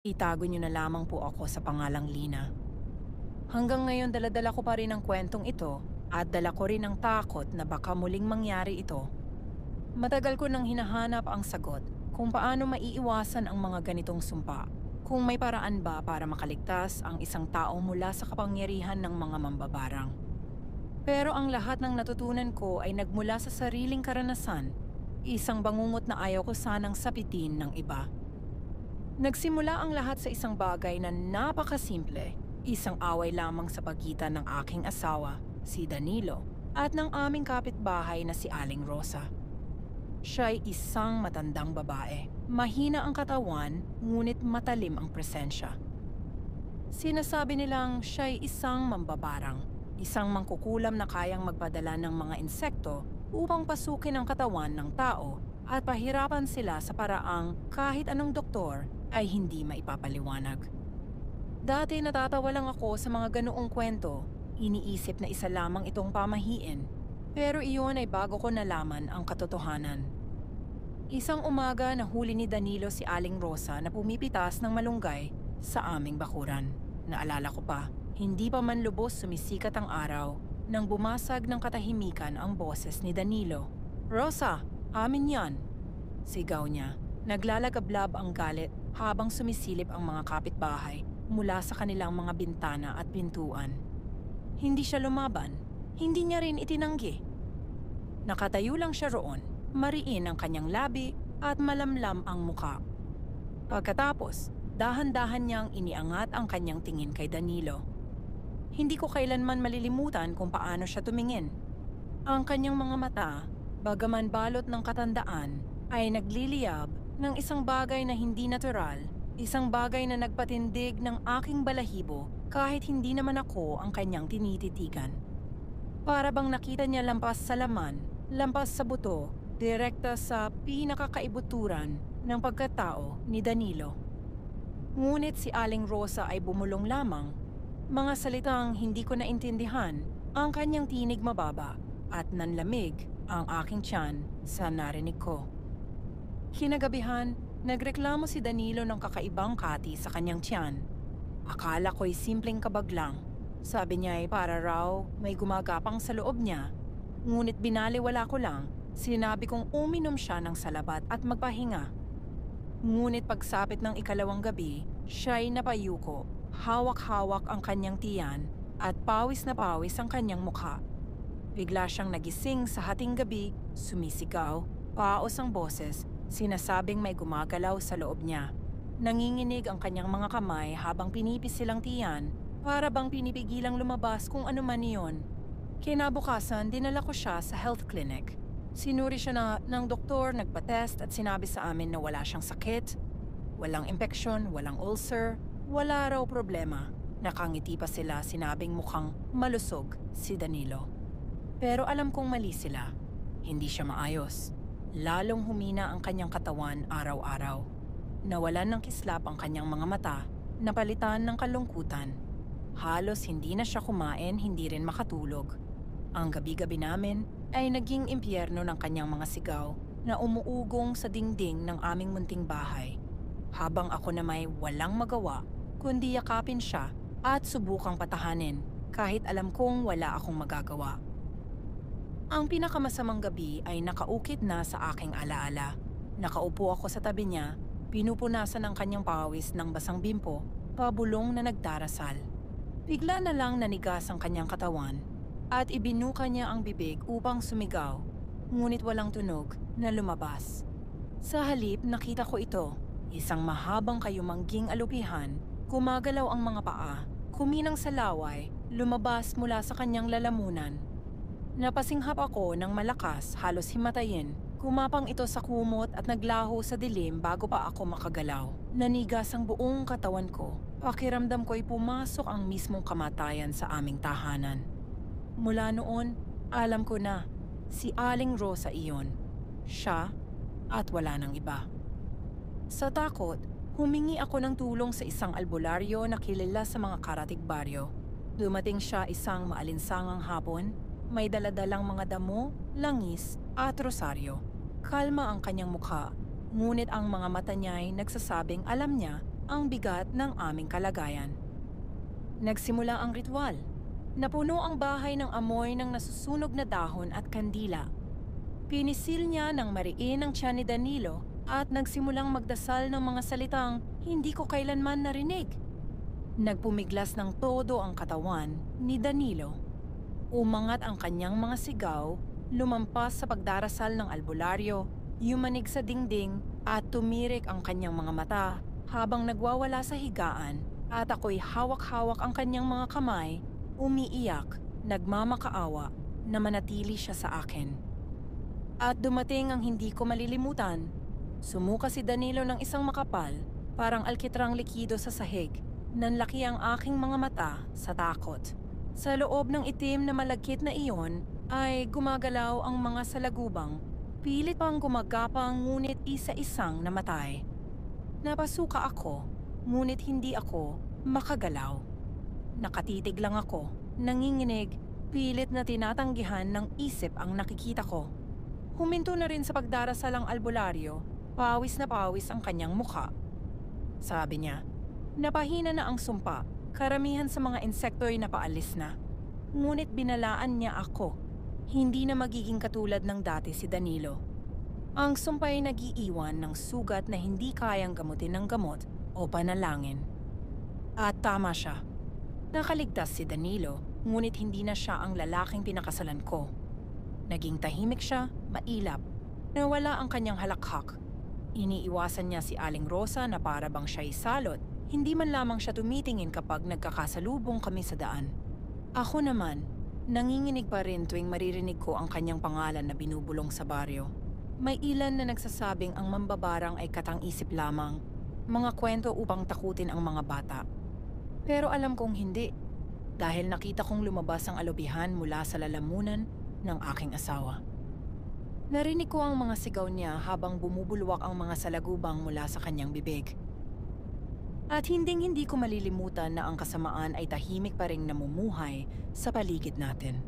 Itago niyo na lamang po ako sa pangalang Lina. Hanggang ngayon daladala ko pa rin ang kwentong ito at dala ko rin ang takot na baka muling mangyari ito. Matagal ko nang hinahanap ang sagot kung paano maiiwasan ang mga ganitong sumpa. Kung may paraan ba para makaligtas ang isang tao mula sa kapangyarihan ng mga mambabarang. Pero ang lahat ng natutunan ko ay nagmula sa sariling karanasan, isang bangungot na ayaw ko sanang sapitin ng iba. Nagsimula ang lahat sa isang bagay na napakasimple, isang away lamang sa pagitan ng aking asawa, si Danilo, at ng aming kapitbahay na si Aling Rosa. Siya'y isang matandang babae. Mahina ang katawan, ngunit matalim ang presensya. Sinasabi nilang siya'y isang mambabarang, isang mangkukulam na kayang magpadala ng mga insekto upang pasukin ang katawan ng tao at pahirapan sila sa paraang kahit anong doktor ay hindi maipapaliwanag. Dati natatawa lang ako sa mga ganoong kwento, iniisip na isa lamang itong pamahiin, pero iyon ay bago ko nalaman ang katotohanan. Isang umaga nahuli ni Danilo si Aling Rosa na pumipitas ng malunggay sa aming bakuran. Naalala ko pa, hindi pa man lubos sumisikat ang araw nang bumasag ng katahimikan ang boses ni Danilo. "Rosa, amin yan!" Sigaw niya. Naglalagablab ang galit habang sumisilip ang mga kapitbahay mula sa kanilang mga bintana at pintuan. Hindi siya lumaban, hindi niya rin itinanggi. Nakatayo lang siya roon, mariin ang kanyang labi at malamlam ang muka. Pagkatapos, dahan-dahan niyang iniangat ang kanyang tingin kay Danilo. Hindi ko kailanman malilimutan kung paano siya tumingin. Ang kanyang mga mata, bagaman balot ng katandaan, ay nagliliyab ng isang bagay na hindi natural, isang bagay na nagpatindig ng aking balahibo kahit hindi naman ako ang kanyang tinititigan. Para bang nakita niya lampas sa laman, lampas sa buto, direkta sa pinakakaibuturan ng pagkatao ni Danilo. Ngunit si Aling Rosa ay bumulong lamang, mga salitang hindi ko naintindihan, ang kanyang tinig mababa at nanlamig ang aking tiyan sa narinig ko. Kinagabihan, nagreklamo si Danilo ng kakaibang kati sa kanyang tiyan. Akala ko'y simpleng kabag lang. Sabi niya ay para raw may gumagapang sa loob niya. Ngunit binaliwala ko lang, sinabi kong uminom siya ng salabat at magpahinga. Ngunit pagsapit ng ikalawang gabi, siya'y napayuko, hawak-hawak ang kanyang tiyan at pawis na pawis ang kanyang mukha. Bigla siyang nagising sa hating gabi, sumisigaw, paos ang boses, sinasabing may gumagalaw sa loob niya. Nanginginig ang kanyang mga kamay habang pinipis silang tiyan para bang pinipigilang lumabas kung ano man iyon. Kinabukasan, dinala ko siya sa health clinic. Sinuri siya ng doktor, nagpa-test at sinabi sa amin na wala siyang sakit, walang impeksyon, walang ulcer, wala raw problema. Nakangiti pa sila, sinabing mukhang malusog si Danilo. Pero alam kong mali sila. Hindi siya maayos. Lalong humina ang kanyang katawan araw-araw. Nawalan ng kislap ang kanyang mga mata, napalitan ng kalungkutan. Halos hindi na siya kumain, hindi rin makatulog. Ang gabi-gabi namin ay naging impyerno ng kanyang mga sigaw na umuugong sa dingding ng aming munting bahay. Habang ako na may walang magawa, kundi yakapin siya at subukang patahanin kahit alam kong wala akong magagawa. Ang pinakamasamang gabi ay nakaukit na sa aking alaala. Nakaupo ako sa tabi niya, pinupunasan ang kanyang pawis ng basang bimpo, pabulong na nagdarasal. Bigla na lang nanigas ang kanyang katawan at ibinuka niya ang bibig upang sumigaw, ngunit walang tunog na lumabas. Sa halip nakita ko ito, isang mahabang kayumangging alupihan, gumagalaw ang mga paa, kuminang sa laway, lumabas mula sa kanyang lalamunan. Napasinghap ako ng malakas, halos himatayin. Kumapang ito sa kumot at naglaho sa dilim bago pa ako makagalaw. Nanigas ang buong katawan ko. Pakiramdam ko'y pumasok ang mismong kamatayan sa aming tahanan. Mula noon, alam ko na, si Aling Rosa iyon. Siya at wala nang iba. Sa takot, humingi ako ng tulong sa isang albularyo na kilala sa mga karatig baryo. Dumating siya isang maalinsangang hapon, may daladalang mga damo, langis at rosaryo. Kalma ang kanyang mukha, ngunit ang mga mata niya ay nagsasabing alam niya ang bigat ng aming kalagayan. Nagsimula ang ritual. Napuno ang bahay ng amoy ng nasusunog na dahon at kandila. Pinisil niya ng mariin ang tiyan ni Danilo at nagsimulang magdasal ng mga salitang hindi ko kailanman narinig. Nagpumiglas ng todo ang katawan ni Danilo. Umangat ang kanyang mga sigaw, lumampas sa pagdarasal ng albularyo, yumanig sa dingding at tumirik ang kanyang mga mata habang nagwawala sa higaan at ako'y hawak-hawak ang kanyang mga kamay, umiiyak, nagmamakaawa na manatili siya sa akin. At dumating ang hindi ko malilimutan. Sumuka si Danilo ng isang makapal, parang alkitrang likido sa sahig. Nanlaki ang aking mga mata sa takot. Sa loob ng itim na malagkit na iyon ay gumagalaw ang mga salagubang, pilit pang gumagapang ngunit isa-isang namatay. Napasuka ako, ngunit hindi ako makagalaw. Nakatitig lang ako, nanginginig, pilit na tinatanggihan ng isip ang nakikita ko. Huminto na rin sa pagdarasal ang albularyo, pawis na pawis ang kanyang mukha. Sabi niya, napahina na ang sumpa, karamihan sa mga insekto ay napaalis na. Ngunit binalaan niya ako, hindi na magiging katulad ng dati si Danilo. Ang sumpa ay nag-iiwan ng sugat na hindi kayang gamutin ng gamot o panalangin. At tama siya. Nakaligtas si Danilo, ngunit hindi na siya ang lalaking pinakasalan ko. Naging tahimik siya, mailap, nawala ang kanyang halakhak. Iniiwasan niya si Aling Rosa na para bang siya'y salot, hindi man lamang siya tumitingin kapag nagkakasalubong kami sa daan. Ako naman, nanginginig pa rin tuwing maririnig ko ang kanyang pangalan na binubulong sa baryo. May ilan na nagsasabing ang mambabarang ay katang-isip lamang, mga kwento upang takutin ang mga bata. Pero alam kong hindi, dahil nakita kong lumabas ang alubihan mula sa lalamunan ng aking asawa. Narinig ko ang mga sigaw niya habang bumubulwak ang mga salagubang mula sa kanyang bibig. At hinding-hindi ko malilimutan na ang kasamaan ay tahimik pa ring namumuhay sa paligid natin.